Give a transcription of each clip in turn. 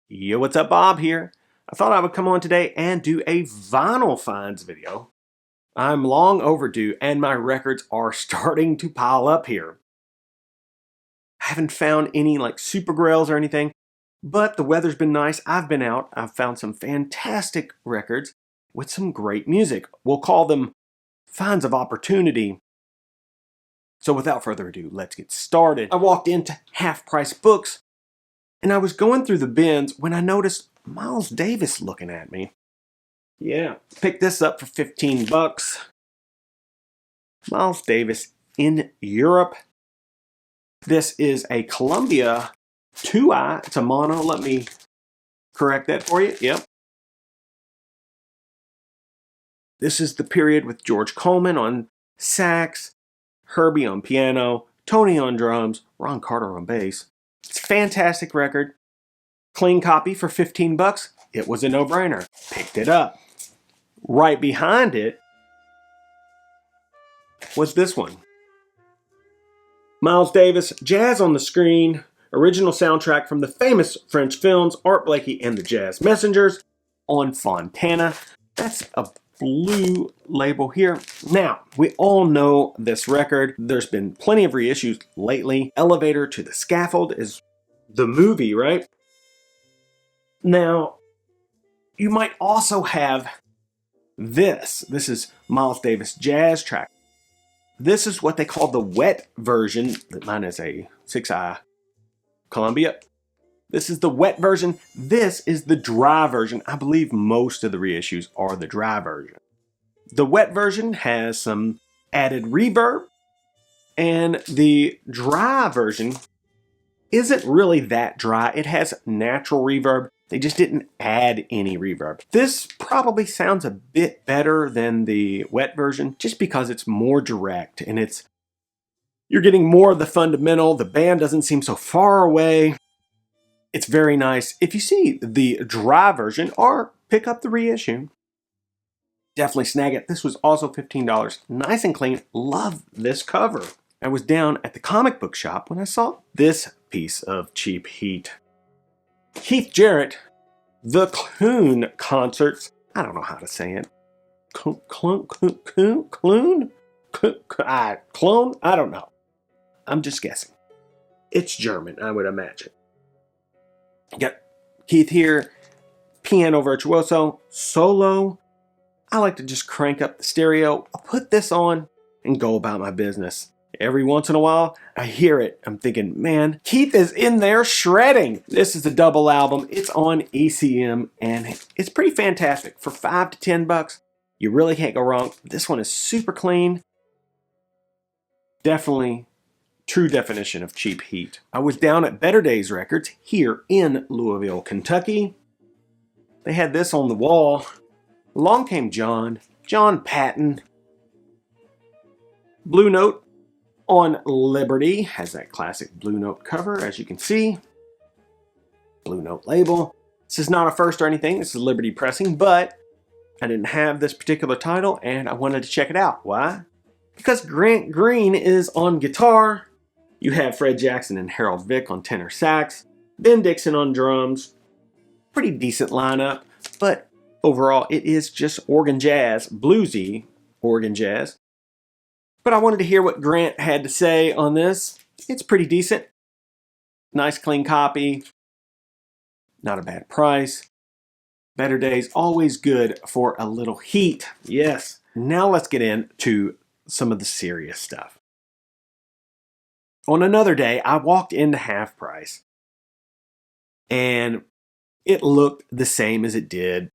Yo, what's up? Bob here. I thought I would come on today and do a vinyl finds video. I'm long overdue and my records are starting to pile up here. I haven't found any like super grails or anything, but the weather's been nice. I've been out. I've found some fantastic records with some great music. We'll call them finds of opportunity. So without further ado, let's get started. I walked into Half Price Books and I was going through the bins when I noticed Miles Davis looking at me. Yeah, picked this up for 15 bucks. Miles Davis in Europe. This is a Columbia 2i. It's a mono. Let me correct that for you. Yep. This is the period with George Coleman on sax, Herbie on piano, Tony on drums, Ron Carter on bass. It's a fantastic record. Clean copy for 15 bucks. It was a no-brainer. Picked it up. Right behind it was this one. Miles Davis, Jazz on the Screen, original soundtrack from the famous French films Art Blakey and the Jazz Messengers on Fontana. That's a blue label here. Now, we all know this record. There's been plenty of reissues lately. Elevator to the Scaffold is the movie, right? Now, you might also have this. This is Miles Davis Jazz track. This is what they call the wet version. Mine is a 6i Columbia. This is the wet version. This is the dry version. I believe most of the reissues are the dry version. The wet version has some added reverb, and the dry version isn't really that dry. It has natural reverb. They just didn't add any reverb. This probably sounds a bit better than the wet version just because it's more direct and you're getting more of the fundamental. The band doesn't seem so far away. It's very nice. If you see the dry version or pick up the reissue, definitely snag it. This was also $15. Nice and clean. Love this cover. I was down at the comic book shop when I saw this piece of cheap heat. Keith Jarrett, the Clune Concerts. I don't know how to say it. Clone? I don't know. I'm just guessing. It's German, I would imagine. Got Keith here, piano virtuoso, solo. I like to just crank up the stereo. I'll put this on and go about my business. Every once in a while, I hear it. I'm thinking, man, Keith is in there shredding. This is a double album. It's on ECM, and it's pretty fantastic. For 5 to 10 bucks, you really can't go wrong. This one is super clean. Definitely true definition of cheap heat. I was down at Better Days Records here in Louisville, Kentucky. They had this on the wall. Along came John Patton. Blue Note on Liberty has that classic Blue Note cover, as you can see. Blue Note label. This is not a first or anything. This is Liberty Pressing, but I didn't have this particular title and I wanted to check it out. Why? Because Grant Green is on guitar. You have Fred Jackson and Harold Vick on tenor sax. Ben Dixon on drums. Pretty decent lineup, but overall it is just organ jazz, bluesy organ jazz. But I wanted to hear what Grant had to say on this. It's pretty decent. Nice clean copy. Not a bad price. Better Days, always good for a little heat. Yes. Now let's get into some of the serious stuff. On another day, I walked into Half Price and it looked the same as it did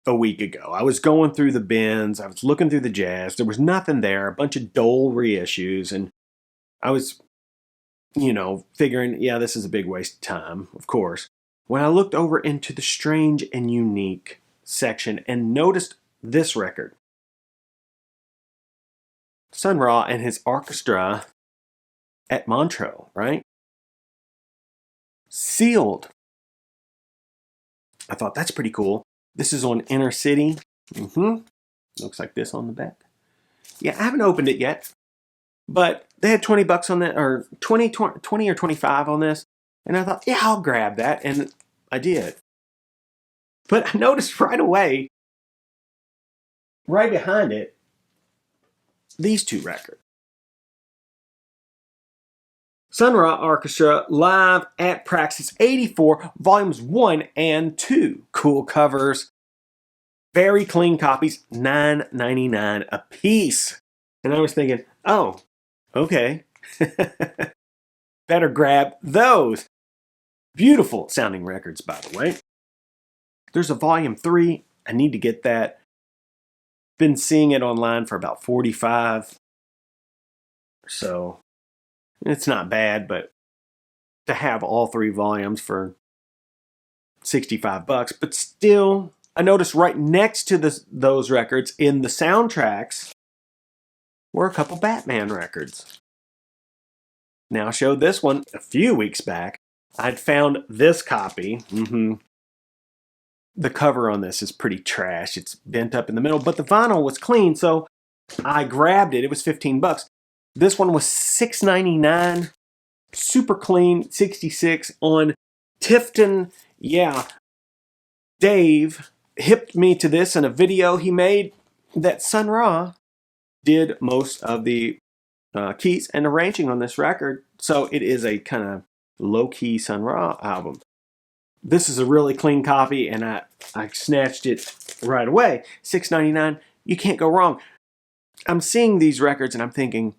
a week ago. I was going through the bins, I was looking through the jazz, there was nothing there, a bunch of dull reissues, and I was, figuring, yeah, this is a big waste of time, of course. When I looked over into the strange and unique section and noticed this record. Sun Ra and his orchestra at Montreux, right? Sealed. I thought that's pretty cool. This is on Inner City. Looks like this on the back. Yeah, I haven't opened it yet, but They had 20 bucks on that, or 20 or 25 on this. And I thought, yeah, I'll grab that. And I did. But I noticed right away, right behind it, these two records. Sun Ra Orchestra live at Praxis 84, volumes 1 and 2. Cool covers. Very clean copies, $9.99 a piece. And I was thinking, oh, okay. Better grab those. Beautiful sounding records, by the way. There's a volume 3. I need to get that. Been seeing it online for about 45. So it's not bad, but to have all 3 volumes for 65 bucks, but still, I noticed right next to those records in the soundtracks were a couple Batman records. Now I showed this one a few weeks back. I'd found this copy. The cover on this is pretty trash. It's bent up in the middle, but the vinyl was clean, so I grabbed it. It was 15 bucks. This one was $6.99. Super clean, 66 on Tifton. Yeah, Dave hipped me to this in a video he made that Sun Ra did most of the keys and arranging on this record. So it is a kind of low-key Sun Ra album. This is a really clean copy, and I snatched it right away. $6.99, you can't go wrong. I'm seeing these records and I'm thinking,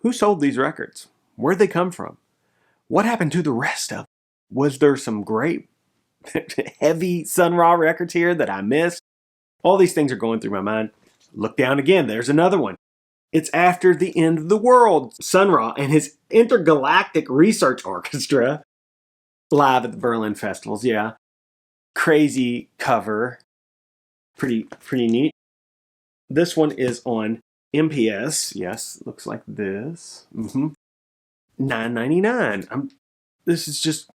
who sold these records? Where'd they come from? What happened to the rest of them? Was there some great heavy Sun Ra records here that I missed? All these things are going through my mind. Look down again, there's another one. It's After the End of the World. Sun Ra and his Intergalactic Research Orchestra live at the Berlin festivals. Yeah, crazy cover, pretty neat. This one is on MPS. Yes, looks like this. $9.99. This is just,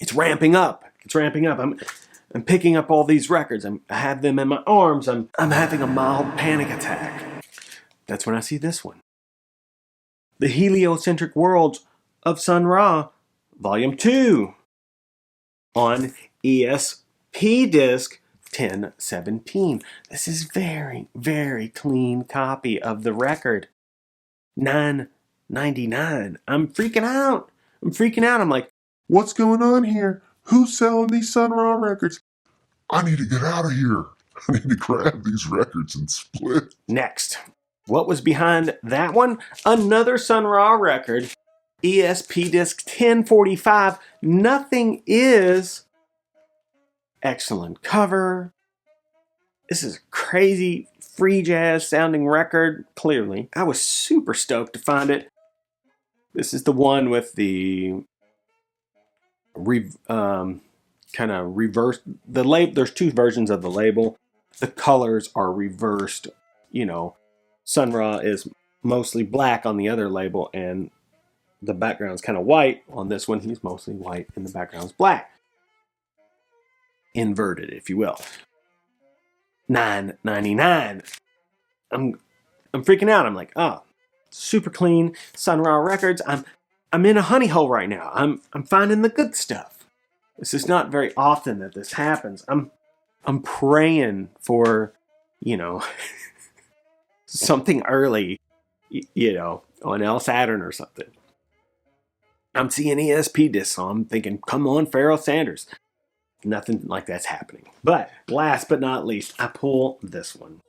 it's ramping up. It's ramping up. I'm picking up all these records. I have them in my arms. I'm having a mild panic attack. That's when I see this one. The Heliocentric Worlds of Sun Ra, Volume 2, on ESP disc 1017. This is very, very clean copy of the record. $9.99. I'm freaking out. I'm like, what's going on here? Who's selling these Sun Ra records? I need to get out of here. I need to grab these records and split. Next. What was behind that one? Another Sun Ra record. ESP disc 1045. Nothing Is. Excellent cover. This is a crazy free jazz sounding record, clearly. I was super stoked to find it. This is the one with the kind of reversed. The label. There's 2 versions of the label. The colors are reversed. You know, Sun Ra is mostly black on the other label, and the background's kind of white. On this one, he's mostly white, and the background's black. Inverted, if you will. $9.99. I'm freaking out. I'm like, oh, super clean Sun Ra records. I'm in a honey hole right now. I'm finding the good stuff. This is not very often that this happens. I'm praying for, something early, on El Saturn or something. I'm seeing ESP discs, so I'm thinking, come on, Pharoah Sanders. Nothing like that's happening. But last but not least, I pull this one.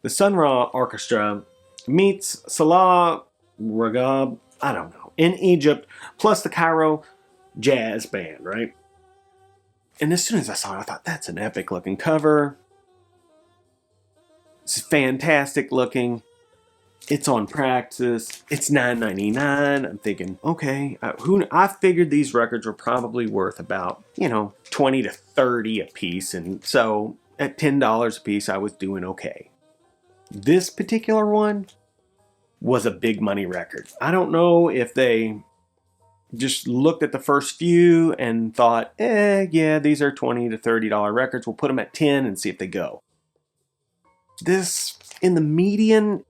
The Sun Ra Orchestra meets Salah Ragab, I don't know, in Egypt, plus the Cairo Jazz Band, right? And as soon as I saw it, I thought, that's an epic looking cover. It's fantastic looking. It's on Praxis. It's $9.99. I'm thinking, okay, I figured these records were probably worth about, 20 to 30 a piece. And so at $10 a piece, I was doing okay. This particular one was a big money record. I don't know if they just looked at the first few and thought, yeah, these are $20 to $30 records. We'll put them at 10 and see if they go. This in the median,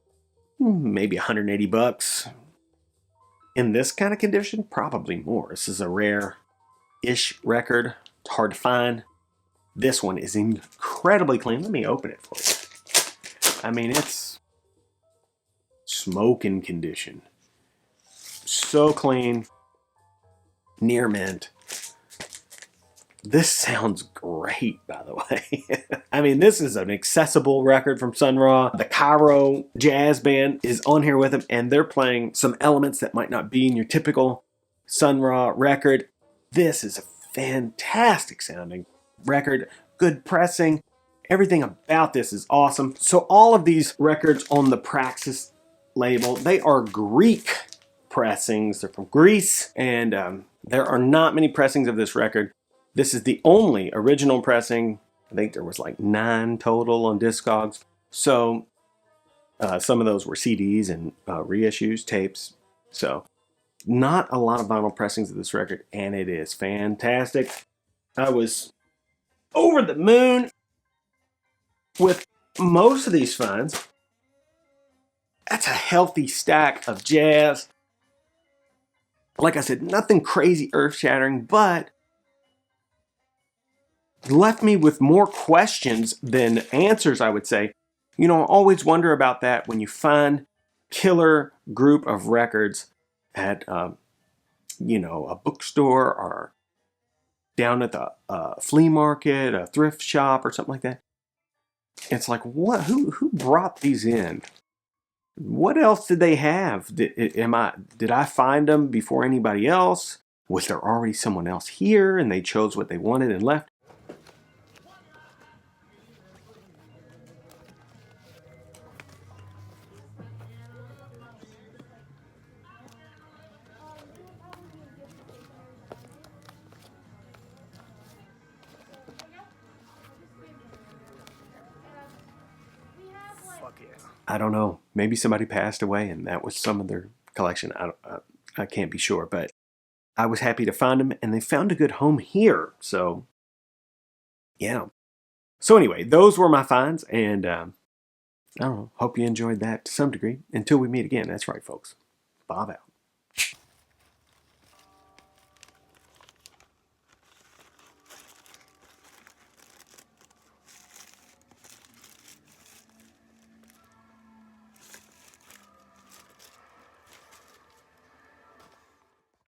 maybe 180 bucks. In this kind of condition, probably more. This is a rare-ish record. It's hard to find. This one is incredibly clean. Let me open it for you. I mean, it's smoking condition. So clean. Near mint. This sounds great, by the way. I mean, this is an accessible record from Sun Ra. The Cairo Jazz Band is on here with them, and they're playing some elements that might not be in your typical Sun Ra record. This is a fantastic sounding record. Good pressing. Everything about this is awesome. So all of these records on the Praxis label, they are Greek pressings. They're from Greece, and there are not many pressings of this record. This is the only original pressing. I think there was like 9 total on Discogs. So some of those were CDs and reissues, tapes. So not a lot of vinyl pressings of this record, and it is fantastic. I was over the moon with most of these finds. That's a healthy stack of jazz. Like I said, nothing crazy earth-shattering, but left me with more questions than answers, I would say. You know, I always wonder about that when you find killer group of records at, you know, a bookstore or down at the flea market, a thrift shop or something like that. It's like, what? Who brought these in? What else did they have? Did I find them before anybody else? Was there already someone else here and they chose what they wanted and left? I don't know. Maybe somebody passed away and that was some of their collection. I can't be sure, but I was happy to find them, and they found a good home here. So, yeah. So anyway, those were my finds, and I don't know. Hope you enjoyed that to some degree. Until we meet again. That's right, folks. Bob out.